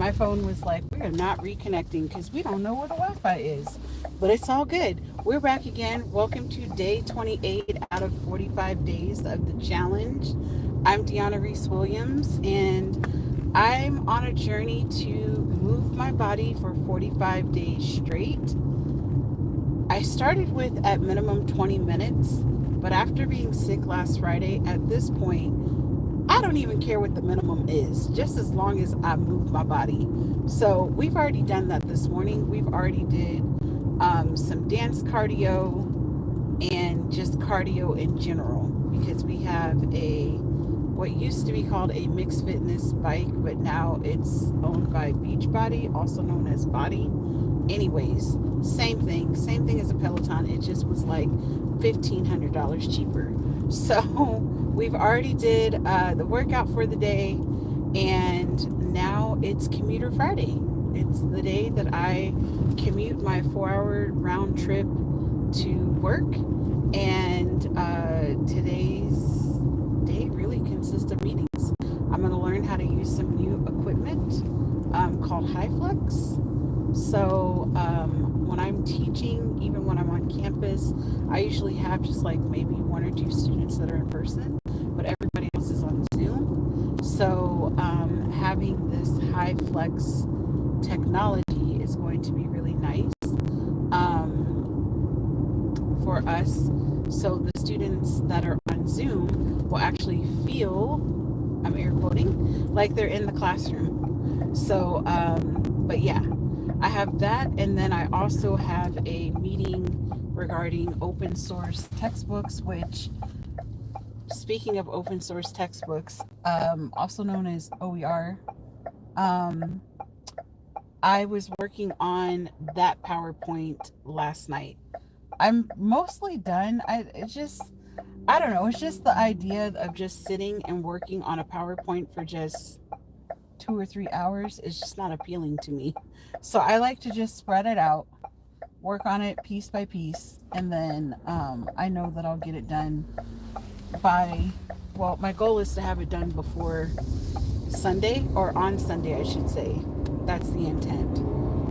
My phone was like, we are not reconnecting because we don't know where the Wi-Fi is. But it's all good. We're back again. Welcome to day 28 out of 45 days of the challenge. I'm Diona Reese Williams, and I'm on a journey to move my body for 45 days straight. I started with at minimum 20 minutes, but after being sick last Friday, at this point, I don't even care what the minimum is, just as long as I move my body. So we've already done that this morning. We've already did some dance cardio and just cardio in general because we have a what used to be called a mixed fitness bike, but now it's owned by Beachbody, also known as Body. Anyways, same thing as a Peloton. It just was like $1,500 cheaper. So we've already did the workout for the day, and now it's Commuter Friday. It's the day that I commute my 4-hour round trip to work, and today's day really consists of meetings. I'm going to learn how to use some new equipment called HighFlex. So when I'm teaching, even when I'm on campus, I usually have just like maybe one or two students that are in person, but everybody else is on Zoom. So having this HighFlex technology is going to be really nice for us. So the students that are on Zoom will actually feel, I'm air quoting, like they're in the classroom. So, but yeah, I have that, and then I also have a meeting regarding open source textbooks, which, speaking of open source textbooks, also known as OER, I was working on that PowerPoint last night. I'm mostly done. I don't know, it's just the idea of just sitting and working on a PowerPoint for just 2 or 3 hours is just not appealing to me. So I like to just spread it out, work on it piece by piece, and then I know that I'll get it done by, well, my goal is to have it done before Sunday, or on Sunday, I should say. That's the intent.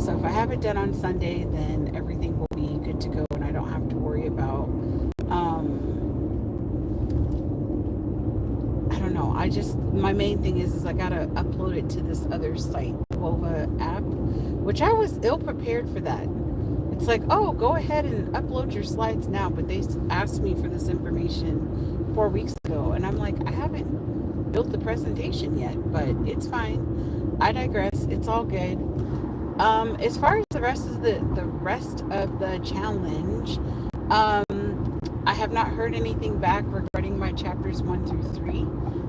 So if I have it done on Sunday, then everything will be good to go, and I don't have to worry about I don't know. My main thing is I gotta upload it to this other site, Wova app, which I was ill prepared for that. It's like, oh, go ahead and upload your slides now, but they asked me for this information 4 weeks ago, and I'm like, I haven't built the presentation yet, but it's fine. I digress. It's all good. As far as the rest of the challenge, I have not heard anything back regarding my chapters 1 through 3,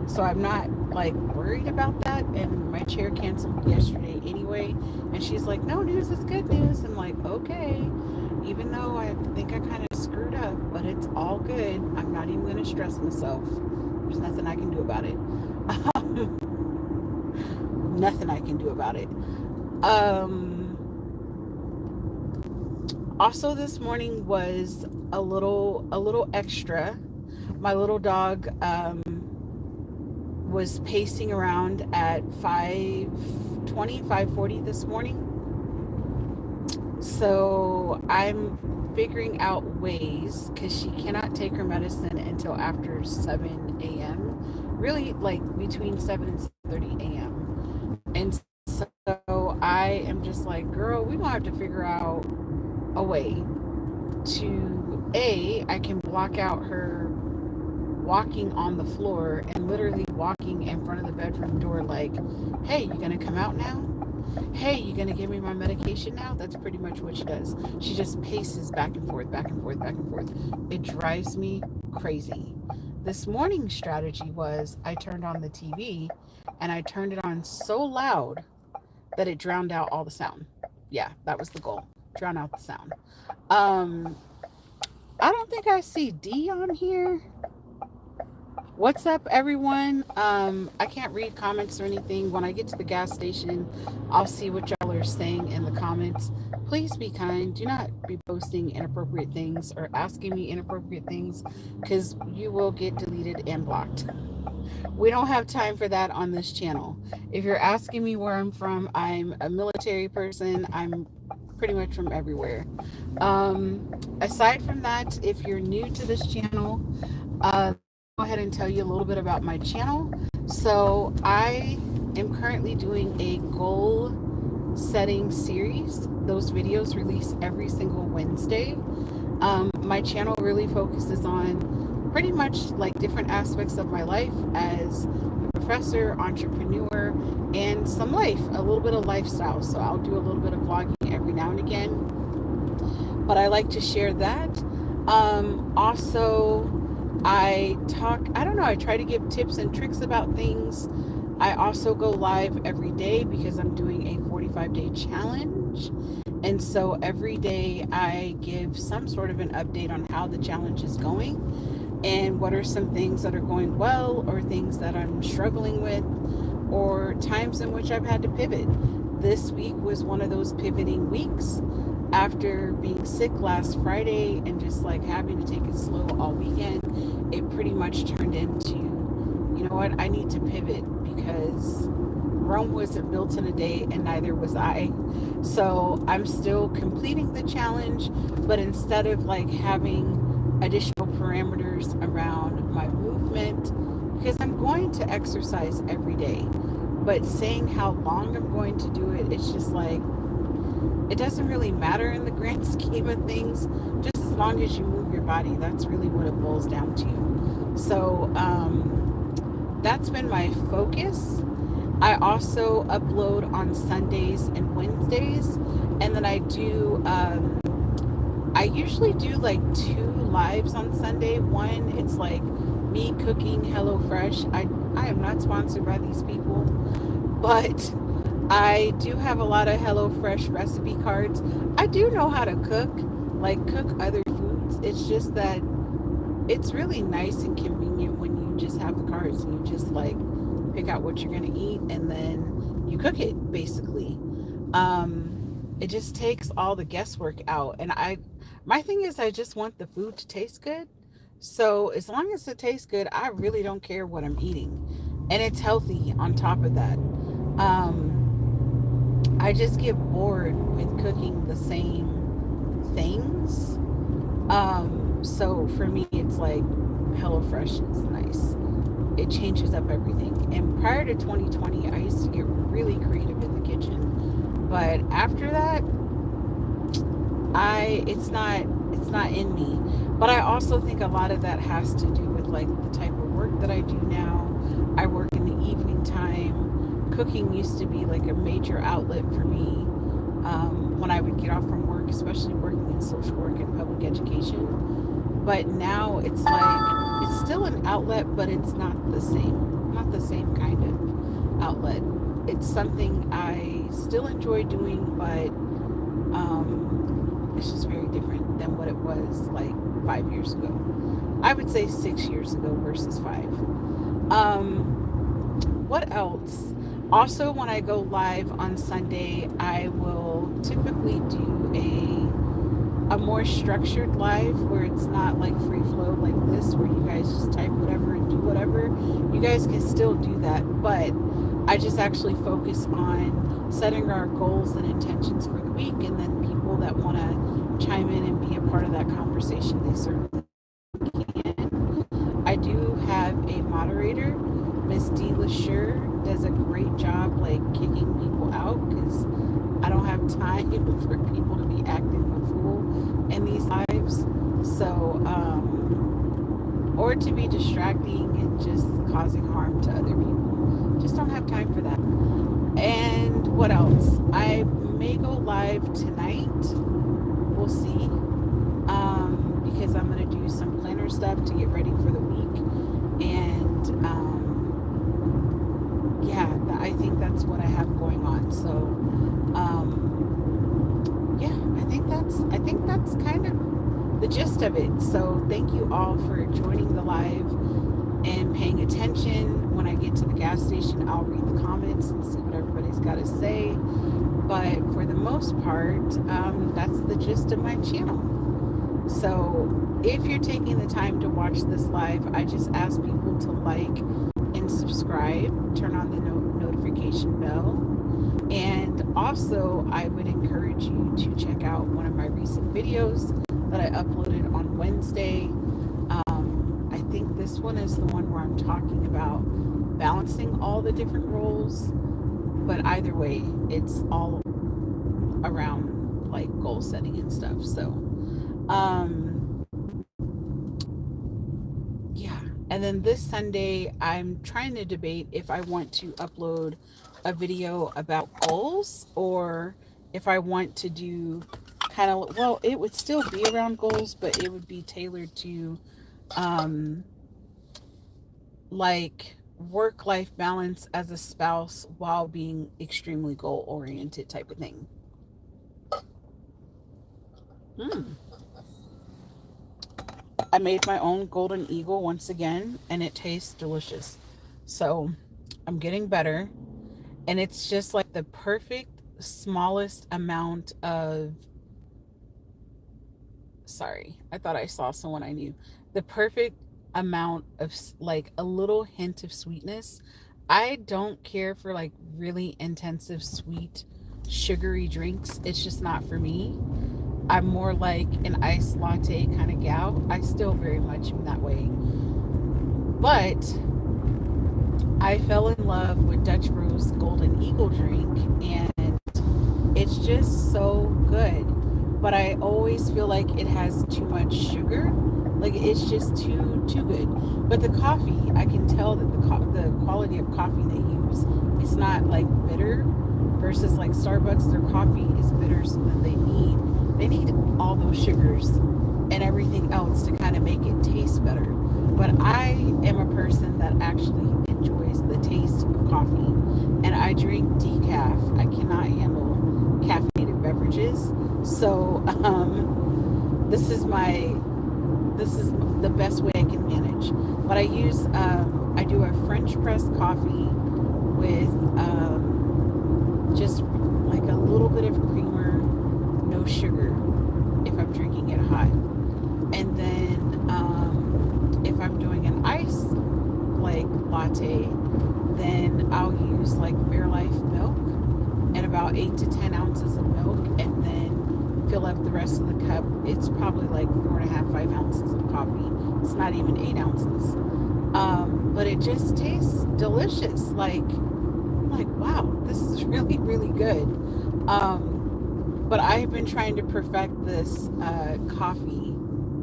so I'm not like worried about that. And my chair canceled yesterday anyway, and she's like, "No news is good news." I'm like, "Okay," even though I think I kind of screwed up, but it's all good. I'm not even going to stress myself. There's nothing I can do about it. Nothing I can do about it. Also, this morning was a little extra. My little dog was pacing around at 5:20, 5:40 this morning. So I'm figuring out ways, because she cannot take her medicine until after 7 a.m. Really, like between 7 and 7:30 a.m. And so I am just like, girl, we're gonna have to figure out a way to I can block out her walking on the floor and literally walking in front of the bedroom door like, hey, you gonna come out now? Hey, you gonna give me my medication now? That's pretty much what she does. She just paces back and forth, back and forth, back and forth. It drives me crazy. This morning's strategy was I turned on the TV, and I turned it on so loud that it drowned out all the sound. Yeah, that was the goal. Drown out the sound. Um, I don't think I see D on here. What's up, everyone? I can't read comments or anything. When I get to the gas station, I'll see what y'all are saying in the comments. Please be kind. Do not be posting inappropriate things or asking me inappropriate things, because you will get deleted and blocked. We don't have time for that on this channel. If you're asking me where I'm from, I'm a military person. I'm pretty much from everywhere. Aside from that, if you're new to this channel, go ahead and tell you a little bit about my channel. So I am currently doing a goal setting series. Those videos release every single Wednesday. My channel really focuses on pretty much like different aspects of my life as a professor, entrepreneur, and some life, a little bit of lifestyle. So I'll do a little bit of vlogging every now and again, but I like to share that. Also, I don't know, I try to give tips and tricks about things. I also go live every day because I'm doing a 45-day challenge. And so every day I give some sort of an update on how the challenge is going and what are some things that are going well or things that I'm struggling with or times in which I've had to pivot. This week was one of those pivoting weeks after being sick last Friday and just like having to take it slow all weekend. It pretty much turned into, you know what, I need to pivot because Rome wasn't built in a day and neither was I. So I'm still completing the challenge, but instead of like having additional parameters around my movement, because I'm going to exercise every day, but saying how long I'm going to do it, it's just like, it doesn't really matter in the grand scheme of things, just as long as you move your body. That's really what it boils down to. So that's been my focus. I also upload on Sundays and Wednesdays, and then I usually do like 2 lives on Sunday. One, it's like me cooking HelloFresh. I am not sponsored by these people, but I do have a lot of HelloFresh recipe cards. I do know how to cook other foods. It's just that it's really nice and convenient when you just have the cards and you just like pick out what you're going to eat and then you cook it basically. It just takes all the guesswork out. And my thing is I just want the food to taste good. So as long as it tastes good, I really don't care what I'm eating. And it's healthy on top of that. I just get bored with cooking the same things. So for me, it's like HelloFresh is nice. It changes up everything. And prior to 2020, I used to get really creative in the kitchen. But after that, it's not in me. But I also think a lot of that has to do with like the type of work that I do now. I work in the evening time. Cooking used to be like a major outlet for me when I would get off from work, especially working in social work and public education. But now it's like, it's still an outlet, but it's not the same kind of outlet. It's something I still enjoy doing, but it's just very different than what it was like 5 years ago. I would say 6 years ago versus 5. What else? Also, when I go live on Sunday, I will typically do a more structured live where it's not like free flow like this, where you guys just type whatever and do whatever. You guys can still do that, but I just actually focus on setting our goals and intentions for the week, and then people that want to chime in and be a part of that conversation, they certainly can. I do have a moderator. Miss D. LaSure does a great job like kicking people out because I don't have time for people to be acting a fool in these lives. So, or to be distracting and just causing harm to other people. Just don't have time for that. And what else? I may go live tonight. We'll see. Because I'm going to do some planner stuff to get ready for the week. And, yeah, I think that's what I have going on. So, yeah, I think that's kind of the gist of it. So thank you all for joining the live and paying attention. When I get to the gas station, I'll read the comments and see what everybody's got to say. But for the most part, that's the gist of my channel. So if you're taking the time to watch this live, I just ask people to like and subscribe, turn on the notification bell. And also, I would encourage you to check out one of my recent videos that I uploaded on Wednesday. I think this one is the one where I'm talking about balancing all the different roles. But either way, it's all around like goal setting and stuff. So, yeah. And then this Sunday, I'm trying to debate if I want to upload a video about goals or if I want to do kind of, well, it would still be around goals, but it would be tailored to like work-life balance as a spouse while being extremely goal-oriented type of thing. I made my own golden eagle once again, and it tastes delicious. So I'm getting better, and it's just like the perfect smallest amount of, sorry, I thought I saw someone I knew. The perfect amount of like a little hint of sweetness. I don't care for like really intensive sweet sugary drinks. It's just not for me. I'm more like an iced latte kind of gal. I still very much am that way. But I fell in love with Dutch Brew's Golden Eagle drink, and it's just so good. But I always feel like it has too much sugar. Like it's just too good. But the coffee, I can tell that the quality of coffee they use is not like bitter versus like Starbucks. Their coffee is bitter, so that they need all those sugars and everything else to kind of make it taste better. But I am a person that actually enjoys the taste of coffee, and I drink decaf. I cannot handle caffeinated beverages. So this is the best way I can manage. But I do a French press coffee with just like a little bit of creamer, no sugar if I'm drinking it hot. And then if I'm doing an ice like latte, then I'll use like Fairlife milk and about 8 to 10 ounces of milk, and then fill up the rest of the cup. It's probably like 4.5, 5 ounces of coffee. It's not even 8 ounces. But it just tastes delicious. Like wow, this is really, really good. But I've been trying to perfect this coffee,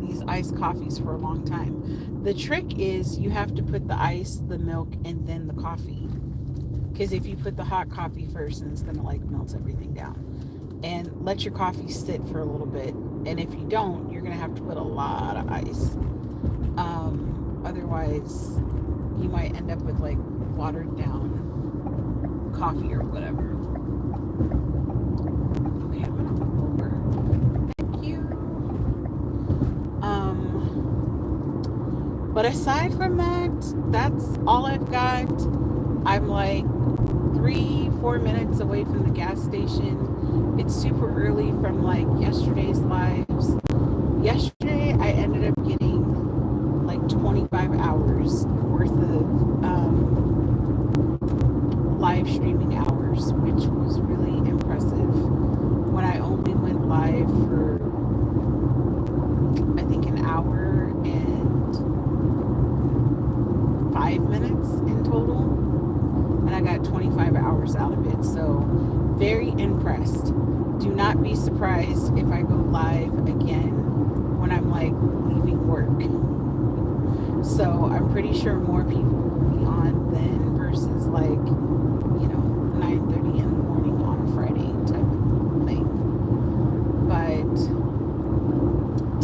these iced coffees for a long time. The trick is you have to put the ice, the milk, and then the coffee. Because if you put the hot coffee first, then it's gonna like melt everything down. And let your coffee sit for a little bit. And if you don't, you're gonna have to put a lot of ice. Otherwise, you might end up with like watered down coffee or whatever. Okay, I'm gonna move over. Thank you. But aside from that, that's all I've got. I'm like 3-4 minutes away from the gas station. It's super early from like yesterday's lives. Yesterday I ended up getting like 25 hours worth of live streaming hours, which was really impressive. When I only went live for I think an hour and 5 minutes in total, and I got 25 hours out of it. So very impressed. Do not be surprised if I go live again when I'm like leaving work. So I'm pretty sure more people will be on then versus like, 9:30 in the morning on a Friday type of thing. But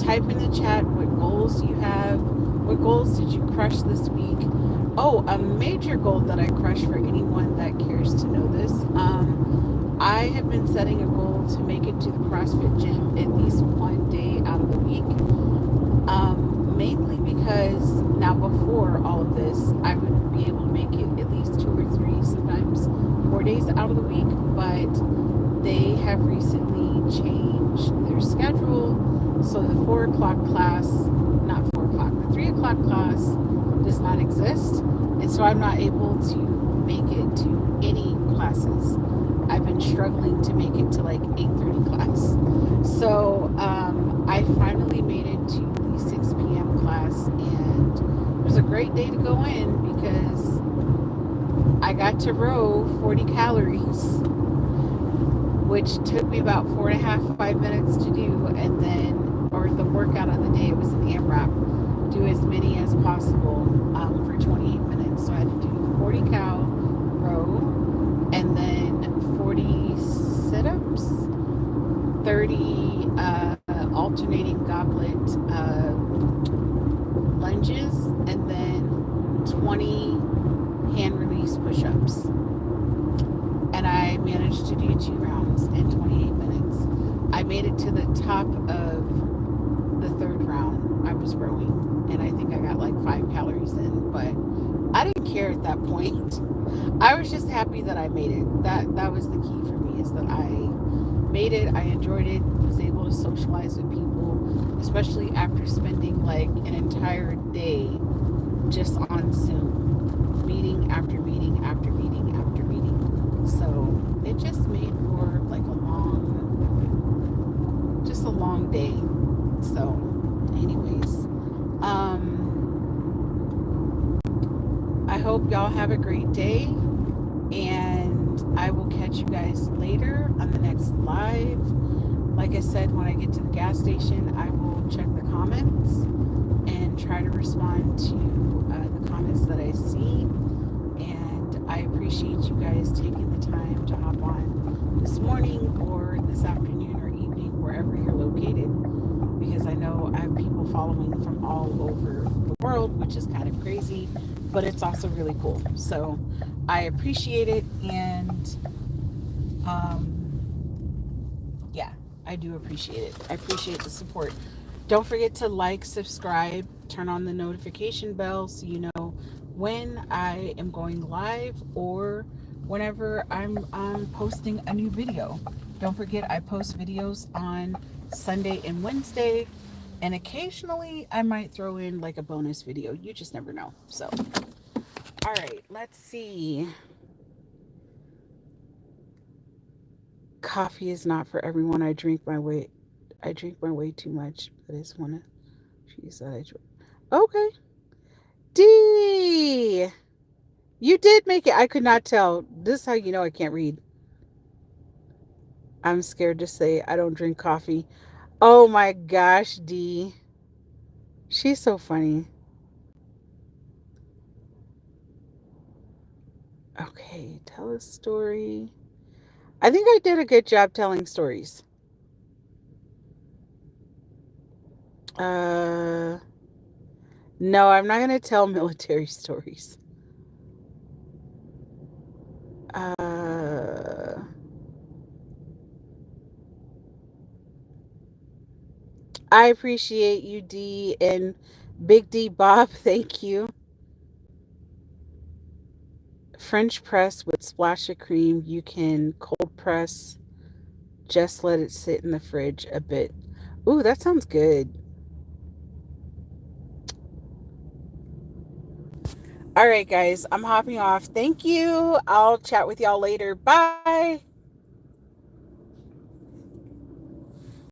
type in the chat what goals you have. What goals did you crush this week? Oh, a major goal that I crushed, for anyone that cares to know this. I have been setting a goal to make it to the CrossFit gym at least one day out of the week. Mainly because now before all of this, I would be able to make it at least 2 or 3, sometimes 4 days out of the week. But they have recently changed their schedule. So the 4 o'clock class, not 4 o'clock, the 3 o'clock class does not exist. And so I'm not able to make it to any classes. I've been struggling to make it to like 8:30 class. So I finally made it to the 6 p.m. class, and it was a great day to go in because I got to row 40 calories, which took me about 4.5, 5 minutes to do. And then, or the workout of the day, it was an AMRAP, do as many as possible for 28 minutes. So I had to do 40 cal row, and then 40 sit-ups, 30 alternating goblet lunges, and then 20 hand release push-ups. And I managed to do 2 rounds in 28 minutes. I made it to the top of the third round. I was rowing, and I think I got like 5 calories in, but I didn't care at that point. I was just happy that I made it. That was the key for me, is that I made it. I enjoyed it. Was able to socialize with people, especially after spending like an entire day just on Zoom, meeting after meeting after meeting after meeting. So it just made for like a long day. So, anyways, I hope y'all have a great day, and I will catch you guys later on the next live. Like I said, when I get to the gas station, I will check the comments and try to respond to the comments that I see. And I appreciate you guys taking the time to hop on this morning or this afternoon or evening, wherever you're located, because I know I have people following from all over the world, which is kind of crazy, but it's also really cool. So I appreciate it, and yeah, I do appreciate it. I appreciate the support. Don't forget to like, subscribe, turn on the notification bell so you know when I am going live or whenever I'm posting a new video. Don't forget, I post videos on Sunday and Wednesday, and occasionally I might throw in like a bonus video. You just never know. So, all right, let's see. Coffee is not for everyone. I drink my way too much, but it's one of she said I drink. Okay. D, you did make it. I could not tell. This is how you know I can't read. I'm scared to say I don't drink coffee. Oh my gosh, D. She's so funny. Okay, tell a story. I think I did a good job telling stories. Uh, no, I'm not going to tell military stories. Uh, I appreciate you, D, and Big D Bob. Thank you. French press with splash of cream. You can cold press. Just let it sit in the fridge a bit. Ooh, that sounds good. All right, guys, I'm hopping off. Thank you. I'll chat with y'all later. Bye.